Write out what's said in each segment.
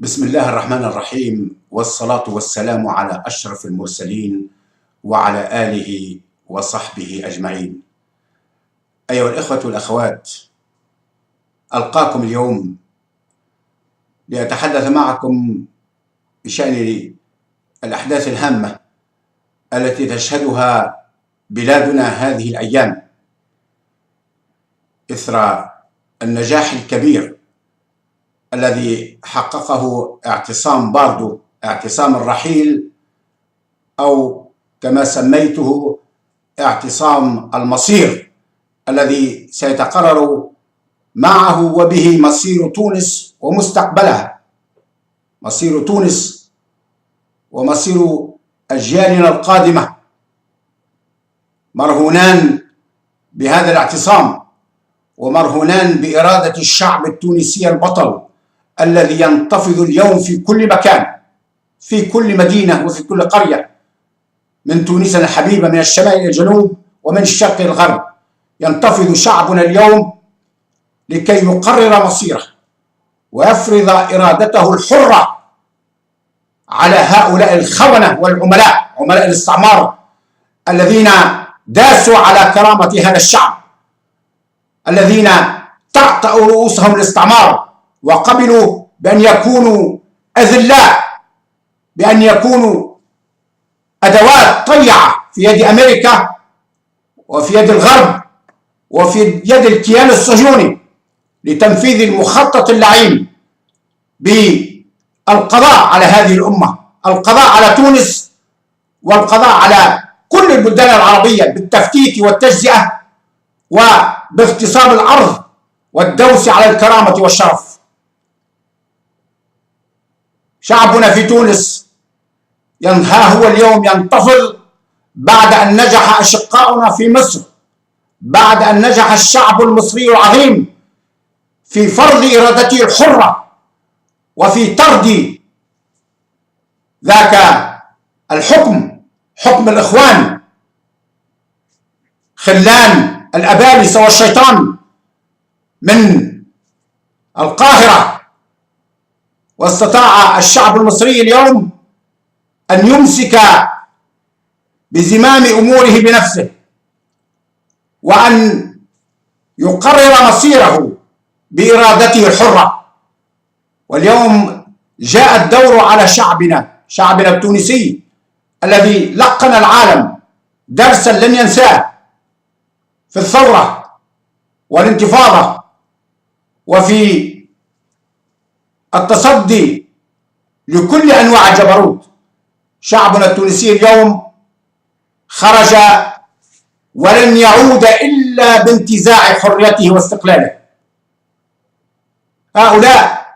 بسم الله الرحمن الرحيم، والصلاة والسلام على أشرف المرسلين وعلى آله وصحبه أجمعين. أيها الإخوة والأخوات، ألقاكم اليوم لأتحدث معكم بشأن الأحداث الهامة التي تشهدها بلادنا هذه الأيام إثر النجاح الكبير الذي حققه اعتصام باردو، اعتصام الرحيل، أو كما سميته اعتصام المصير، الذي سيتقرر معه وبه مصير تونس ومستقبلها، مصير تونس ومصير أجيالنا القادمة، مرهونان بهذا الاعتصام ومرهونان بإرادة الشعب التونسي البطل الذي ينتفض اليوم في كل مكان، في كل مدينة وفي كل قرية من تونسنا الحبيبة، من الشمال إلى الجنوب ومن الشرق إلى الغرب. ينتفض شعبنا اليوم لكي يقرر مصيره ويفرض إرادته الحرة على هؤلاء الخونة والعملاء، عملاء الاستعمار الذين داسوا على كرامة هذا الشعب، الذين تعطأوا رؤوسهم الاستعمار وقبلوا بأن يكونوا أذلاء، بأن يكونوا أدوات طيعة في يد أمريكا وفي يد الغرب وفي يد الكيان الصهيوني لتنفيذ المخطط اللعين بالقضاء على هذه الأمة، القضاء على تونس والقضاء على كل البلدان العربية بالتفتيت والتجزئة وباغتصاب الأرض والدوس على الكرامة والشرف. شعبنا في تونس ها هو اليوم ينتفض بعد أن نجح أشقاؤنا في مصر، بعد أن نجح الشعب المصري العظيم في فرض إرادته الحرة وفي طرد ذاك الحكم، حكم الإخوان، خلان الأبالسة والشيطان، من القاهرة. واستطاع الشعب المصري اليوم أن يمسك بزمام أموره بنفسه وأن يقرر مصيره بإرادته الحرة. واليوم جاء الدور على شعبنا التونسي الذي لقن العالم درسا لن ينساه في الثورة والانتفاضة وفي التصدي لكل أنواع الجبروت. شعبنا التونسي اليوم خرج ولن يعود إلا بانتزاع حريته واستقلاله. هؤلاء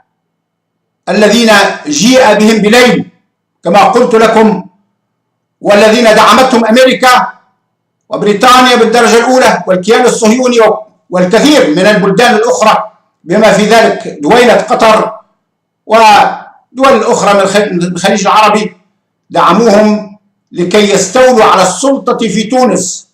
الذين جيء بهم بليل كما قلت لكم، والذين دعمتهم أمريكا وبريطانيا بالدرجة الأولى والكيان الصهيوني والكثير من البلدان الأخرى بما في ذلك دويلة قطر ودول أخرى من الخليج العربي، دعموهم لكي يستولوا على السلطة في تونس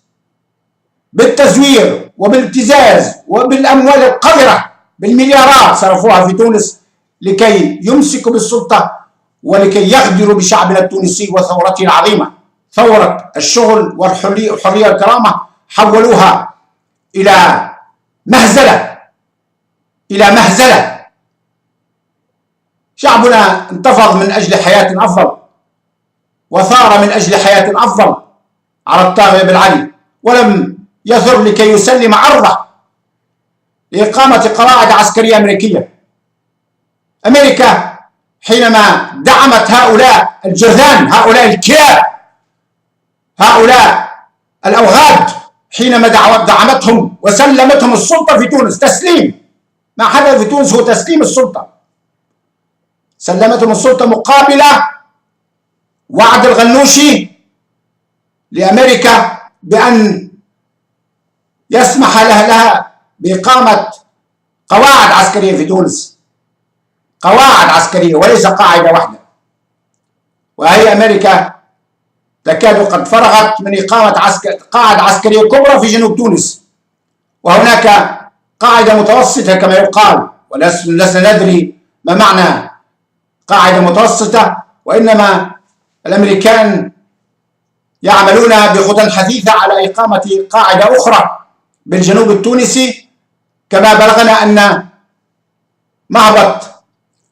بالتزوير وبالابتزاز وبالأموال القذرة، بالمليارات صرفوها في تونس لكي يمسكوا بالسلطة ولكي يغدروا بشعبنا التونسي وثورته العظيمة. ثورة الشغل والحرية والكرامة حولوها إلى مهزلة، إلى مهزلة. شعبنا انتفض من أجل حياة أفضل وثار من أجل حياة أفضل على الطاغية بن علي، ولم يثر لكي يسلم عرضه لإقامة قواعد عسكرية أمريكية. أمريكا حينما دعمت هؤلاء الجرذان، هؤلاء الكلاب، هؤلاء الأوغاد، حينما دعمتهم وسلمتهم السلطة في تونس، تسليم، ما حدث في تونس هو تسليم السلطة، سلمتهم السلطة مقابل وعد الغنوشي لأمريكا بأن يسمح لها بإقامة قواعد عسكرية في تونس، قواعد عسكرية وليس قاعدة واحدة. وهي أمريكا تكاد قد فرغت من إقامة قاعدة عسكرية كبرى في جنوب تونس، وهناك قاعدة متوسطة كما يقال، ولسنا ندري ما معنى قاعدة متوسطة، وإنما الأمريكان يعملون بخطى حثيثة على إقامة قاعدة أخرى بالجنوب التونسي، كما بلغنا أن مهبط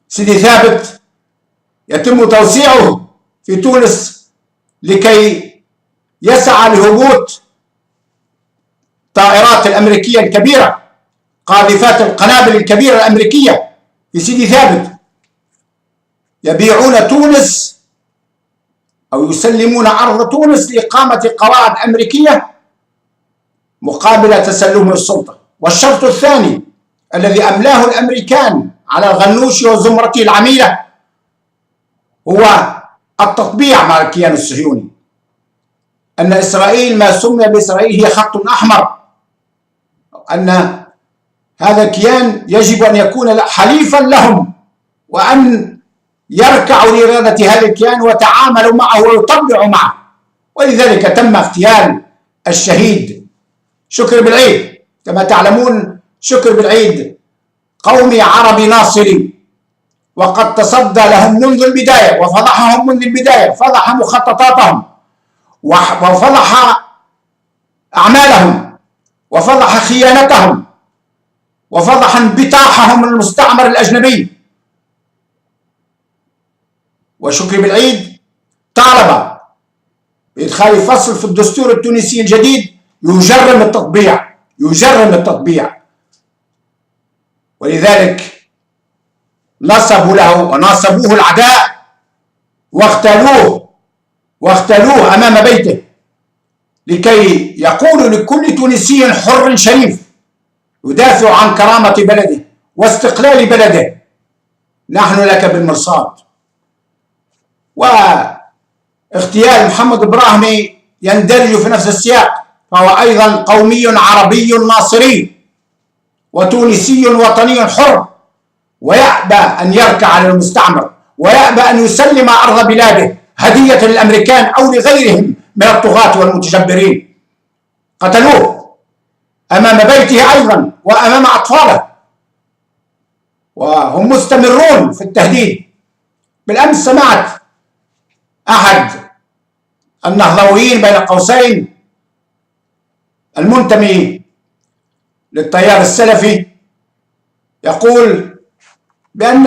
سيدي ثابت يتم توسيعه في تونس لكي يسعى لهبوط الطائرات الأمريكية الكبيرة، قاذفات القنابل الكبيرة الأمريكية في سيدي ثابت. يبيعون تونس أو يسلمون أرض تونس لإقامة قواعد أمريكية مقابل تسلم السلطة. والشرط الثاني الذي أملاه الأمريكان على الغنوشي وزمرته العميلة هو التطبيع مع الكيان الصهيوني، أن إسرائيل ما سمي بإسرائيل هي خط أحمر، أن هذا الكيان يجب أن يكون حليفا لهم، وأن يركعوا لإرادة هذا الكيان ويتعاملوا معه ويطبعوا معه. ولذلك تم اغتيال الشهيد شكري بالعيد. كما تعلمون شكري بالعيد قومي عربي ناصري، وقد تصدى لهم منذ البداية وفضحهم منذ البداية، فضح مخططاتهم وفضح أعمالهم وفضح خيانتهم وفضح انبطاحهم المستعمر الأجنبي. وشكري بالعيد طالب بإدخال فصل في الدستور التونسي الجديد يجرم التطبيع، ولذلك نصبوا له وناصبوه الأعداء واغتالوه أمام بيته لكي يقولوا لكل تونسي حر شريف يدافع عن كرامة بلده واستقلال بلده: نحن لك بالمرصاد. واغتيال محمد إبراهيمي يندرج في نفس السياق، فهو أيضا قومي عربي ناصري وتونسي وطني حر، ويأبى أن يركع للمستعمر، ويأبى أن يسلم أرض بلاده هدية للأمريكان أو لغيرهم من الطغاة والمتجبرين. قتلوه أمام بيته أيضا وأمام أطفاله، وهم مستمرون في التهديد. بالأمس سمعت أحد النهضويين بين قوسين المنتمي للتيار السلفي يقول بأن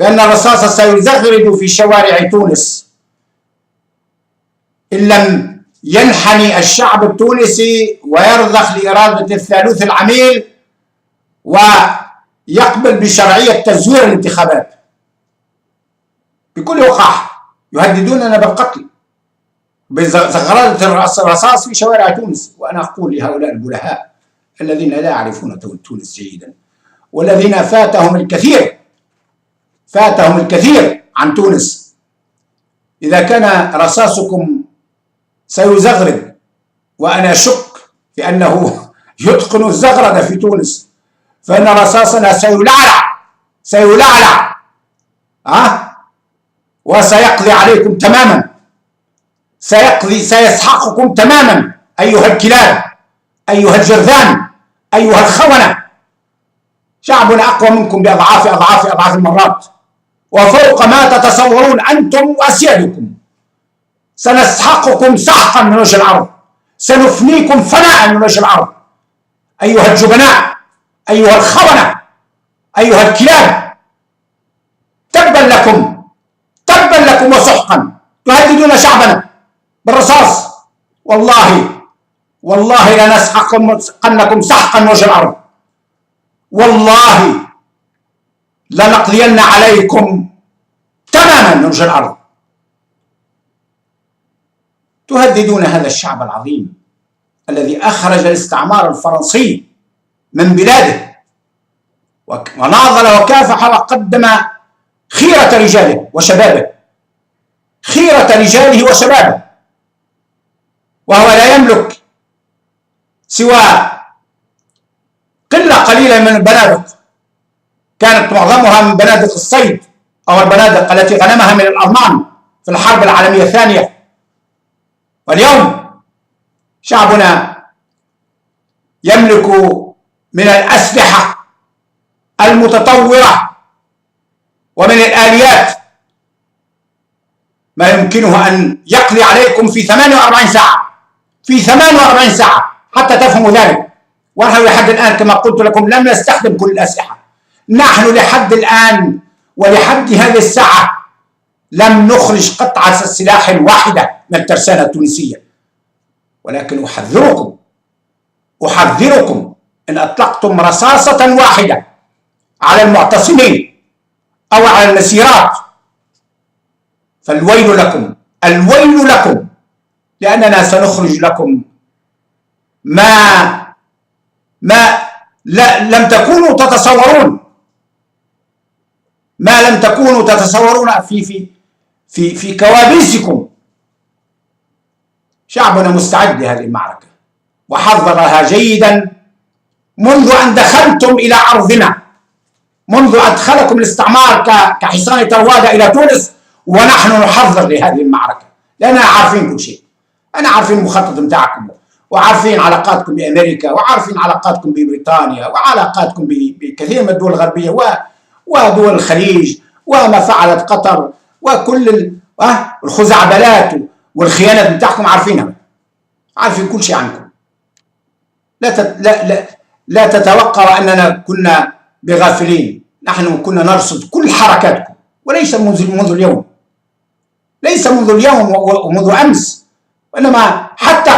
الرصاص سيزغرد في شوارع تونس إن لم ينحني الشعب التونسي ويرضخ لإرادة الثالوث العميل ويقبل بشرعية تزوير الانتخابات. بكل وقاحة يهددوننا بالقتل بزغرادة الرصاص في شوارع تونس. وأنا أقول لهؤلاء البلهاء الذين لا يعرفون تونس جيدا، والذين فاتهم الكثير عن تونس: إذا كان رصاصكم سيزغرد، وأنا أشك في أنه يتقن الزغرد في تونس، فإن رصاصنا سيلعلع وسيقضي عليكم تماما، سيسحقكم تماما أيها الكلاب، أيها الجرذان، أيها الخونة. شعبنا أقوى منكم بأضعاف المرات، وفوق ما تتصورون أنتم وأسيادكم. سنسحقكم سحقا من وجه الأرض، سنفنيكم فناء من وجه الأرض أيها الجبناء، أيها الخونة، أيها الكلاب. تبا لكم وسحقا، تهددون شعبنا بالرصاص. والله لنسحقنكم سحقا من وجه الأرض، والله لنقضين عليكم تماما من وجه الأرض. تهددون هذا الشعب العظيم الذي أخرج الاستعمار الفرنسي من بلاده وناضل وكافح وقدم خيرة رجاله وشبابه، وهو لا يملك سوى قلة قليلة من البنادق، كانت معظمها من بنادق الصيد أو البنادق التي غنمها من الألمان في الحرب العالمية الثانية. واليوم شعبنا يملك من الأسلحة المتطورة ومن الآليات ما يمكنه أن يقضي عليكم في 48 ساعة، في 48 ساعة حتى تفهموا ذلك. ونحن لحد الآن كما قلت لكم لم نستخدم كل الأسلحة. نحن لحد الآن ولحد هذه الساعة لم نخرج قطعة سلاح واحدة من الترسانة التونسية، ولكن أحذركم إن أطلقتم رصاصة واحدة على المعتصمين أو على المسيرات فالويل لكم، الويل لكم، لأننا سنخرج لكم ما لم تكونوا تتصورون، ما لم تكونوا تتصورون في كوابيسكم. شعبنا مستعد لهذه المعركة وحضرها جيدا منذ أن دخلتم إلى أرضنا، منذ أدخلكم الاستعمار كحصان طروادة إلى تونس، ونحن نحضر لهذه المعركة لأننا عارفين كل شيء. أنا عارفين المخطط متاعكم، وعارفين علاقاتكم بأمريكا، وعارفين علاقاتكم ببريطانيا، وعلاقاتكم بكثير من الدول الغربية ودول الخليج، وما فعلت قطر، وكل الخزعبلات والخيانات بتاعكم عارفينها، عارفين كل شيء عنكم. لا تتوقعوا أننا كنا بغافلين، نحن كنا نرصد كل حركاتكم، وليس منذ اليوم، ليس منذ اليوم ومنذ أمس، وإنما حتى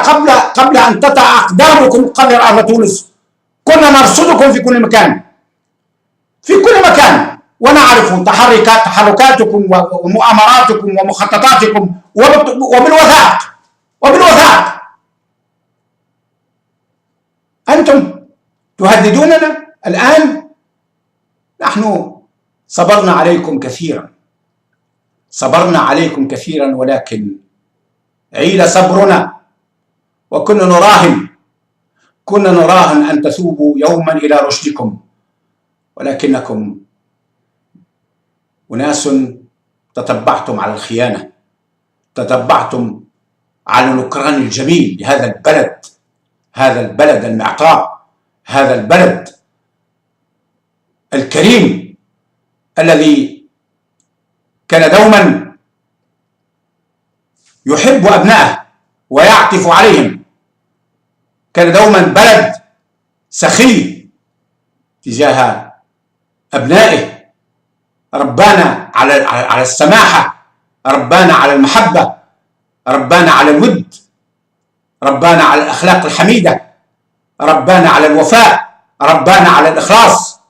قبل أن تطأ أقدامكم قدر أرض تونس كنا نرصدكم في كل مكان، في كل مكان، ونعرف تحركاتكم ومؤامراتكم ومخططاتكم وبالوثائق. أنتم تهددوننا الآن. نحن صبرنا عليكم كثيرا، ولكن عيل صبرنا، وكنا نراهن أن تثوبوا يوما إلى رشدكم، ولكنكم أناس تتبعتم على الخيانة، تتبعتم على النكران الجميل لهذا البلد، هذا البلد المعطاء، هذا البلد الكريم الذي كان دوما يحب أبنائه ويعطف عليهم، كان دوما بلد سخي تجاه أبنائه، ربانا على السماحة، ربانا على المحبة، ربانا على الود، ربانا على الأخلاق الحميدة، ربانا على الوفاء، ربانا على الإخلاص.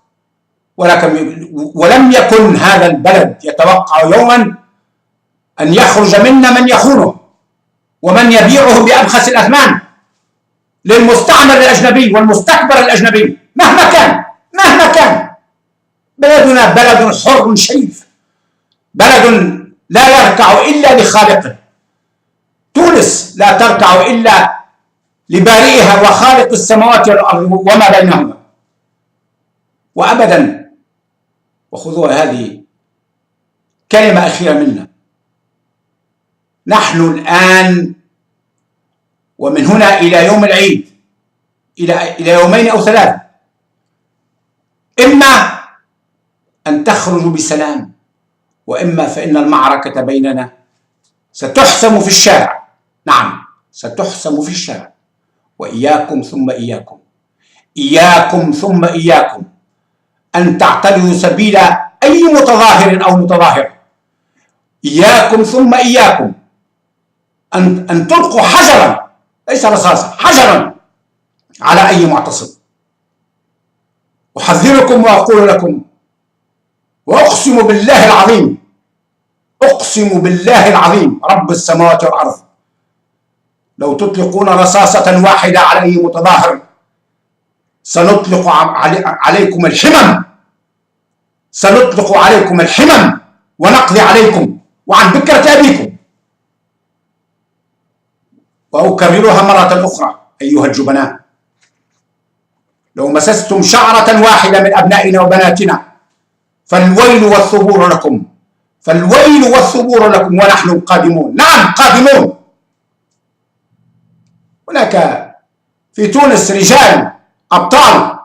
ولم يكن هذا البلد يتوقع يوما أن يخرج منا من يخونه ومن يبيعه بأبخس الأثمان للمستعمر الأجنبي والمستكبر الأجنبي مهما كان. بلدنا بلد حر شريف، بلد لا يركع إلا لخالقه. تونس لا تركع إلا لبارئها وخالق السماوات والأرض وما بينهما، وأبدا. وخذوها هذه كلمة أخيرة منا، نحن الآن ومن هنا إلى يوم العيد، إلى يومين أو 3، إما أن تخرجوا بسلام، وإما فإن المعركة بيننا ستحسم في الشارع. نعم، ستحسم في الشارع. وإياكم ثم إياكم، إياكم ثم إياكم أن تعترضوا سبيل أي متظاهر أو متظاهرة. إياكم ثم إياكم أن تلقوا حجرا، ليس رصاصا، حجرا على أي معتصم. أحذركم وأقول لكم، وأقسم بالله العظيم، أقسم بالله العظيم رب السماوات والأرض، لو تطلقون رصاصة واحدة على أي متظاهر سنطلق عليكم الحمم، سنطلق عليكم الحمم ونقضي عليكم وعن بكرة أبيكم. وأكررها مرة أخرى أيها الجبناء، لو مسستم شعرة واحدة من أبنائنا وبناتنا فالويل والثبور لكم، فالويل والثبور لكم، ونحن قادمون. نعم قادمون. هناك في تونس رجال أبطال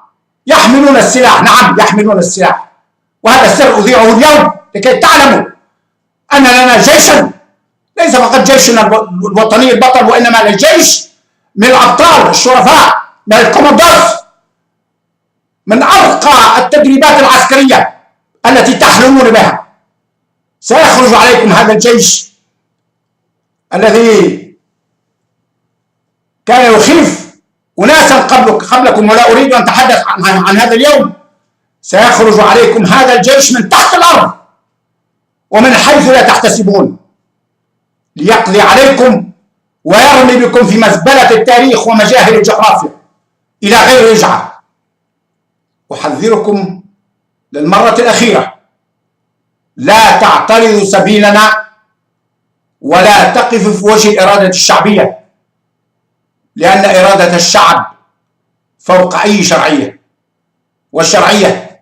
يحملون السلاح، نعم يحملون السلاح، وهذا السر أذيعه اليوم لكي تعلموا أن لنا جيشا ليس فقط جيشنا الوطني البطل، وإنما الجيش من الأبطال الشرفاء، من الكوماندوز، من أرقى التدريبات العسكرية التي تحلمون بها. سيخرج عليكم هذا الجيش الذي كان يخيف أناسا قبلكم، ولا أريد أن أتحدث عن هذا اليوم. سيخرج عليكم هذا الجيش من تحت الأرض ومن حيث لا تحتسبون، ليقضي عليكم ويرمي بكم في مزبلة التاريخ ومجاهل الجغرافيا إلى غير رجعة. أحذركم للمرة الأخيرة: لا تعترضوا سبيلنا ولا تقفوا في وجه الإرادة الشعبية، لأن إرادة الشعب فوق أي شرعية، والشرعية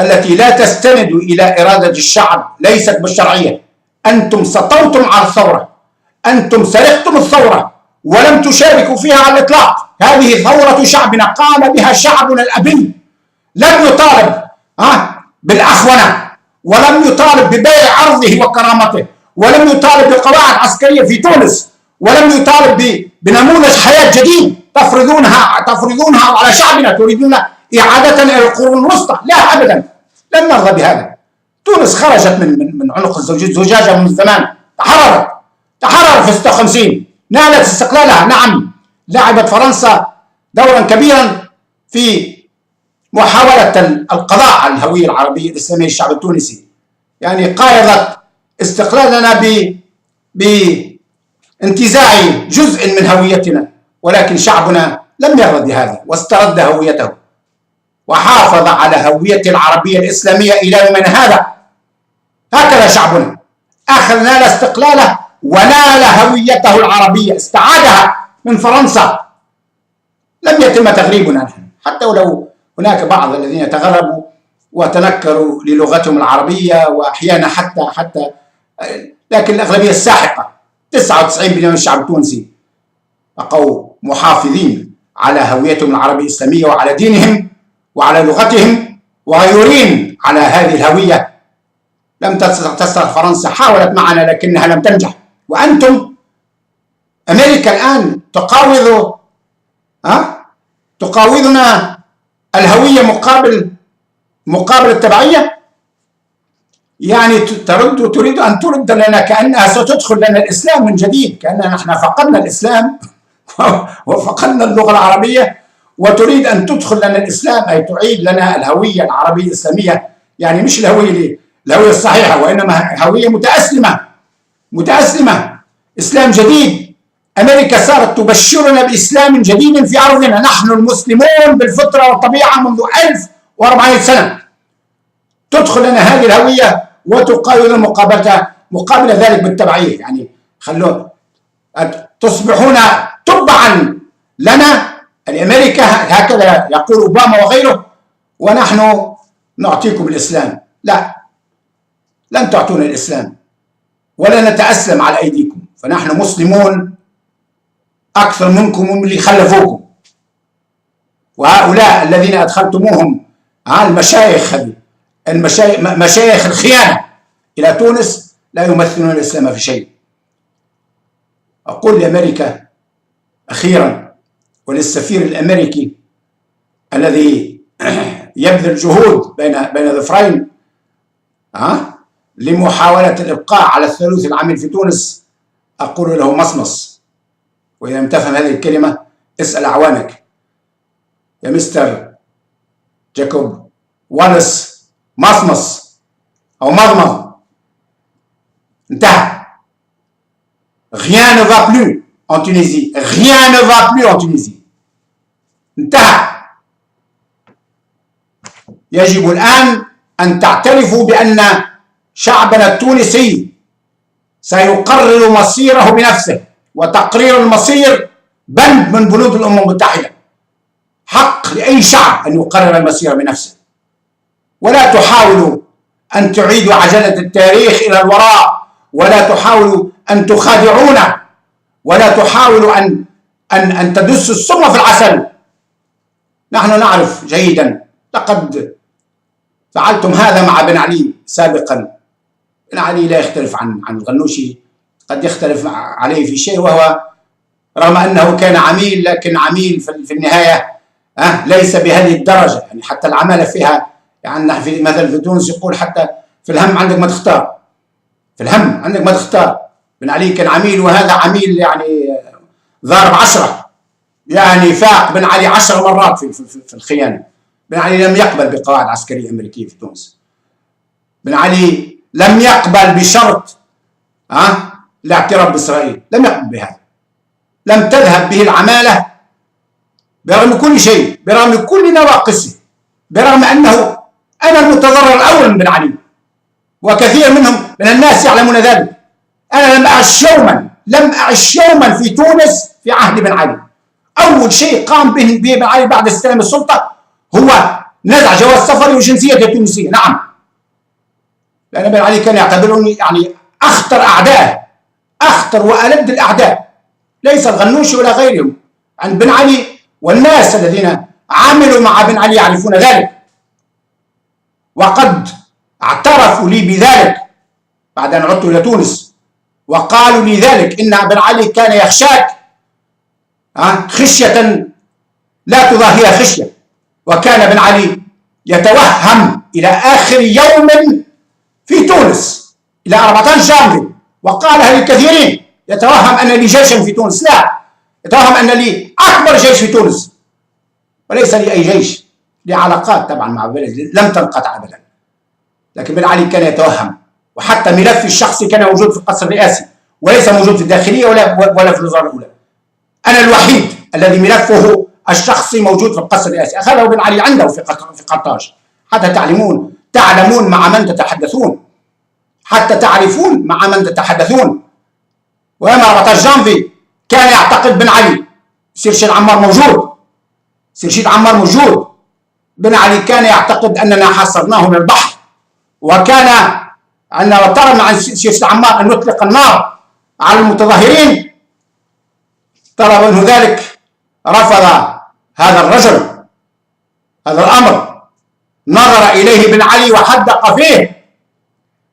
التي لا تستند إلى إرادة الشعب ليست بالشرعية. أنتم سطوتم على الثورة، أنتم سرقتم الثورة ولم تشاركوا فيها على الإطلاق. هذه ثورة شعبنا قام بها شعبنا الأبي، لم يطالب بالأخونة، ولم يطالب ببيع عرضه وكرامته، ولم يطالب بقواعد عسكرية في تونس، ولم يطالب بنموذج حياة جديد تفرضونها على شعبنا. تريدون إعادة إلى القرون الوسطى؟ لا أبدا، لن نرضى بهذا. تونس خرجت من عنق الزجاجة من زمان، تحررت في 56، نالت استقلالها. نعم، لعبت فرنسا دورا كبيرا في محاولة القضاء على الهوية العربية الإسلامية للشعب التونسي، يعني قايضت استقلالنا بانتزاع جزء من هويتنا، ولكن شعبنا لم يرضى بهذا واسترد هويته وحافظ على هويته العربية الإسلامية إلى يومنا هذا. هكذا شعبنا نال استقلاله ونال هويته العربية، استعادها من فرنسا. لم يتم تغريبنا نحن، حتى ولو هناك بعض الذين تغربوا وتنكروا للغتهم العربية، وأحيانا حتى لكن الأغلبية الساحقة 99% من الشعب التونسي بقوا محافظين على هويتهم العربية الإسلامية وعلى دينهم وعلى لغتهم، وغيورين على هذه الهوية. لم تستطع فرنسا، حاولت معنا لكنها لم تنجح. وأنتم أمريكا الآن تقاوضنا الهوية مقابل التبعية، يعني تريد أن ترد لنا كأنها ستدخل لنا الإسلام من جديد، كأننا نحن فقدنا الإسلام وفقدنا اللغة العربية، وتريد أن تدخل لنا الإسلام، أي تعيد لنا الهوية العربية الإسلامية. يعني مش الهوية الصحيحة، وإنما هوية متأسلمة، إسلام جديد. أمريكا صارت تبشرنا بإسلام جديد في أرضنا، نحن المسلمون بالفطرة والطبيعة منذ 1400 سنة. تدخل لنا هذه الهوية وتقاوم مقابل ذلك بالتبعية، يعني تصبحون تبعا لنا لأمريكا، هكذا يقول أوباما وغيره، ونحن نعطيكم الإسلام. لا، لن تعطونا الإسلام ولا نتأسلم على أيديكم، فنحن مسلمون أكثر منكم ومن اللي خلفوكم. وهؤلاء الذين أدخلتموهم على مشايخ الخيانة إلى تونس لا يمثلون الإسلام في شيء. أقول لأمريكا أخيرا وللسفير الأمريكي الذي يبذل جهود بين ظفرين لمحاولة الإبقاء على الثالوث العامل في تونس، أقول له مصمص. وإذا لم تفهم هذه الكلمة اسأل أعوانك. يا مستر جاكوب واليس، مصمص أو مضمض، انتهى. Rien ne va plus en Tunisie. Rien ne va plus en Tunisie. انتهى. يجب الآن أن تعترفوا بأن شعبنا التونسي سيقرر مصيره بنفسه، وتقرير المصير بند من بنود الأمم المتحدة. حق لأي شعب أن يقرر المصير بنفسه، ولا تحاولوا أن تعيدوا عجلة التاريخ إلى الوراء، ولا تحاولوا أن تخادعونا، ولا تحاولوا أن تدسوا السم في العسل. نحن نعرف جيدا، لقد فعلتم هذا مع بن علي سابقا بن علي لا يختلف عن الغنوشي، قد يختلف عليه في شيء، وهو رغم أنه كان عميل لكن عميل في النهاية ليس بهذه الدرجة. يعني حتى العمالة فيها، يعني في مثل في تونس يقول حتى في الهم عندك ما تختار، في الهم عندك ما تختار. بن علي كان عميل، وهذا عميل يعني ضارب 10، يعني فاق بن علي 10 مرات في الخيانة. بن علي لم يقبل بقواعد عسكرية أمريكية في تونس. بن علي لم يقبل بشرط الاعتراف بإسرائيل، لم يقبل بهذا. لم تذهب به العمالة برغم كل شيء، برغم كل نواقصه، برغم أنه أنا المتضرر الأول من بن علي، وكثير منهم من الناس يعلمون ذلك. أنا لم أعش يوما في تونس في عهد بن علي. أول شيء قام به بن علي بعد استلام السلطة هو نزع جواز سفري وجنسيتي التونسية. نعم، لأن بن علي كان يعتبرني يعني أخطر أعداء، أخطر وألد الأعداء، ليس الغنوشي ولا غيرهم. عن بن علي، والناس الذين عملوا مع بن علي يعرفون ذلك، وقد اعترفوا لي بذلك بعد أن عدت إلى تونس، وقالوا لي ذلك إن بن علي كان يخشاك خشية لا تضاهيها خشية. وكان بن علي يتوهم إلى آخر يوم في تونس، إلى 14 جانفي، وقالها للكثيرين، يتوهم أن لي جيشا في تونس. لا، يتوهم أن لي أكبر جيش في تونس، وليس لي أي جيش، لي علاقات طبعا مع بلد لم تنقطع أبدا. لكن بن علي كان يتوهم، وحتى ملفي الشخصي كان موجود في القصر الرئاسي، وليس موجود في الداخلية ولا في الوزارة الأولى. أنا الوحيد الذي ملفه الشخصي موجود في القصر الرئاسي، أخذه بن علي عنده في قرطاج، حتى تعلمون مع من تتحدثون، حتى تعرفون مع من تتحدثون. ويوم 14 جانفي كان يعتقد بن علي سيرشيد عمار موجود، بن علي كان يعتقد أننا حاصرناه من البحر، وكان عندما طلبنا عن سيرشيد عمار أن نطلق النار على المتظاهرين، طلب منه ذلك، رفض هذا الرجل هذا الأمر. نظر إليه بن علي وحدق فيه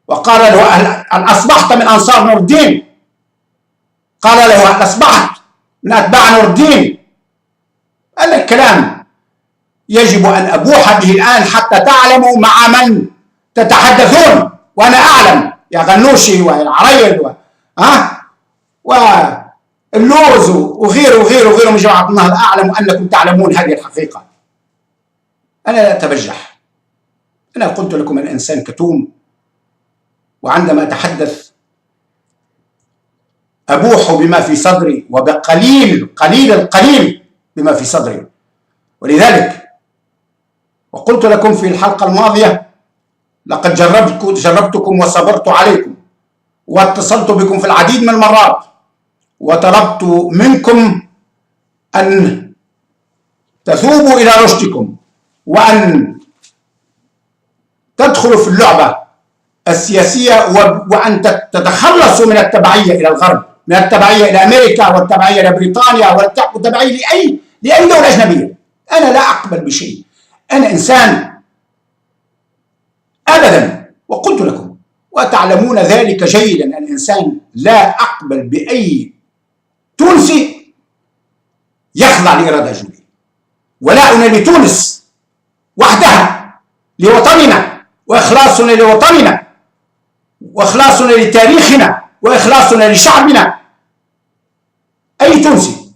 وقال له: هل أصبحت من أنصار نور الدين؟ قال له: هل أصبحت من أتباع نور الدين؟ هذا الكلام يجب أن أبوح به الآن حتى تعلموا مع من تتحدثون، وأنا أعلم يا غنوشي والعريض واللوز وغيره من جماعة النهضة، أعلم أنكم تعلمون هذه الحقيقة. أنا لا أتبجح، أنا قلت لكم أن إنسان كتوم، وعندما أتحدث أبوح بما في صدري، وبقليل القليل بما في صدري. ولذلك وقلت لكم في الحلقة الماضية: لقد جربتكم وصبرت عليكم، واتصلت بكم في العديد من المرات، وطلبت منكم أن تثوبوا إلى رشدكم، وأن تدخلوا في اللعبة السياسية، وأن تتخلصوا من التبعية إلى الغرب، من التبعية إلى أمريكا، والتبعية إلى بريطانيا، والتبعية لأي دولة أجنبية. أنا لا أقبل بشيء، أنا إنسان أبدا، وقلت لكم وتعلمون ذلك جيدا، أن الإنسان لا أقبل بأي تونسي يخضع لإرادة أجنبية، ولا أن لتونس وحدها، لوطننا، وإخلاصنا لوطننا، وإخلاصنا لتاريخنا، وإخلاصنا لشعبنا. أي تونسي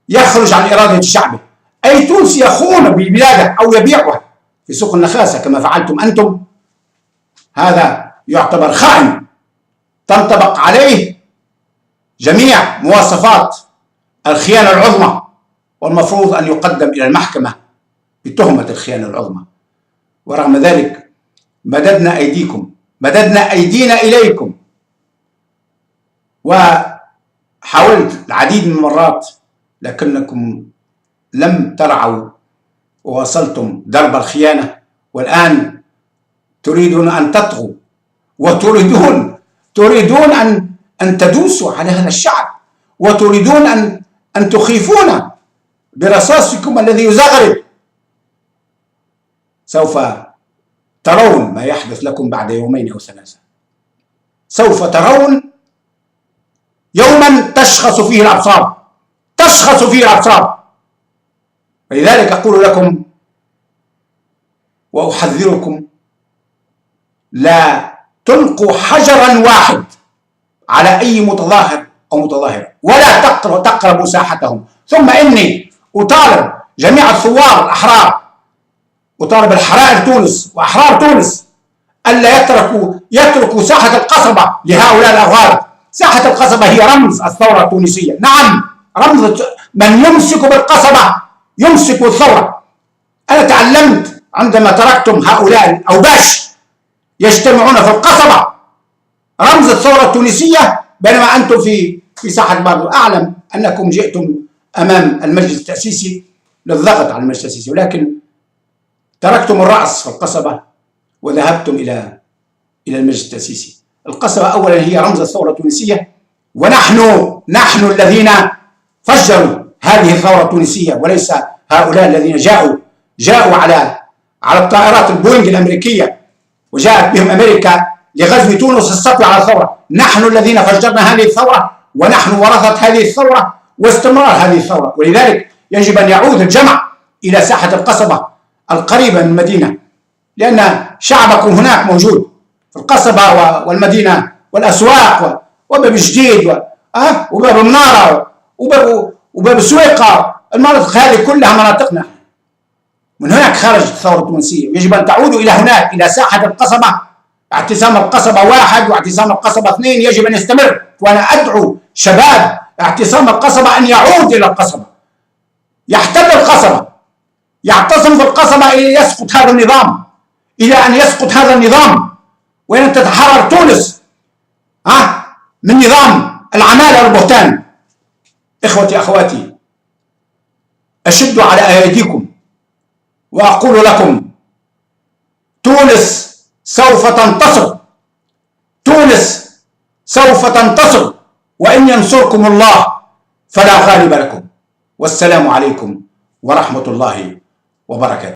يخرج عن إرادة شعبه، أي تونسي يخون ببلاده أو يبيعها في سوق النخاسة كما فعلتم أنتم، هذا يعتبر خائن، تنطبق عليه جميع مواصفات الخيانة العظمى، والمفروض أن يقدم إلى المحكمة بتهمة الخيانة العظمى. ورغم ذلك مددنا أيدينا إليكم، وحاولت العديد من المرات، لكنكم لم ترعوا وواصلتم درب الخيانة. والآن تريدون أن تطغوا، وتريدون أن تدوسوا على هذا الشعب، وتريدون أن تخيفونا برصاصكم الذي يزغرد. سوف ترون ما يحدث لكم بعد يومين أو ثلاثة. سوف ترون يوما تشخص فيه الأبصار، تشخص فيه الأبصار. فلذلك أقول لكم وأحذركم: لا تلقوا حجرا واحد على أي متظاهر أو متظاهرة، ولا تقربوا ساحتهم. ثم إني أطالب جميع الثوار الأحرار، أطالب الحرائر تونس وأحرار تونس ألا يتركوا ساحة القصبة لهؤلاء الأغارب. ساحة القصبة هي رمز الثورة التونسية، نعم، رمز من يمسك بالقصبة يمسك الثورة. أنا تعلمت عندما تركتم هؤلاء الأوباش يجتمعون في القصبة رمز الثورة التونسية، بينما أنتم في ساحة بارلو. أعلم أنكم جئتم أمام المجلس التأسيسي للضغط على المجلس التأسيسي، ولكن تركتم الرأس في القصبة وذهبتم إلى المجلس التأسيسي. القصبة أولا هي رمز الثورة التونسية، ونحن الذين فجروا هذه الثورة التونسية، وليس هؤلاء الذين جاءوا على الطائرات البوينغ الأمريكية وجاءت بهم أمريكا لغزو تونس السطو على الثورة. نحن الذين فجرنا هذه الثورة، ونحن ورثة هذه الثورة واستمرار هذه الثورة. ولذلك يجب أن يعود الجمع إلى ساحة القصبة القريبة من المدينة، لأن شعبكم هناك موجود في القصبة والمدينة والأسواق وباب جديد وباب منارة وباب سويقة. المناطق هذه كلها مناطقنا، من هناك خرجت الثورة التونسية. يجب أن تعودوا إلى هناك، إلى ساحة القصبة. اعتصام القصبة 1 واعتصام القصبة 2 يجب أن يستمر، وأنا أدعو شباب اعتصام القصبة أن يعود إلى القصبة، يحتل القصبة، يعتصم في القصبة إلى يسقط هذا النظام، إلى أن يسقط هذا النظام، وأن تتحرر تونس من نظام العمالة والبهتان. إخوتي أخواتي، أشد على أيديكم وأقول لكم: تونس سوف تنتصر، تونس سوف تنتصر، وإن ينصركم الله فلا غالب لكم. والسلام عليكم ورحمة الله وبركاته.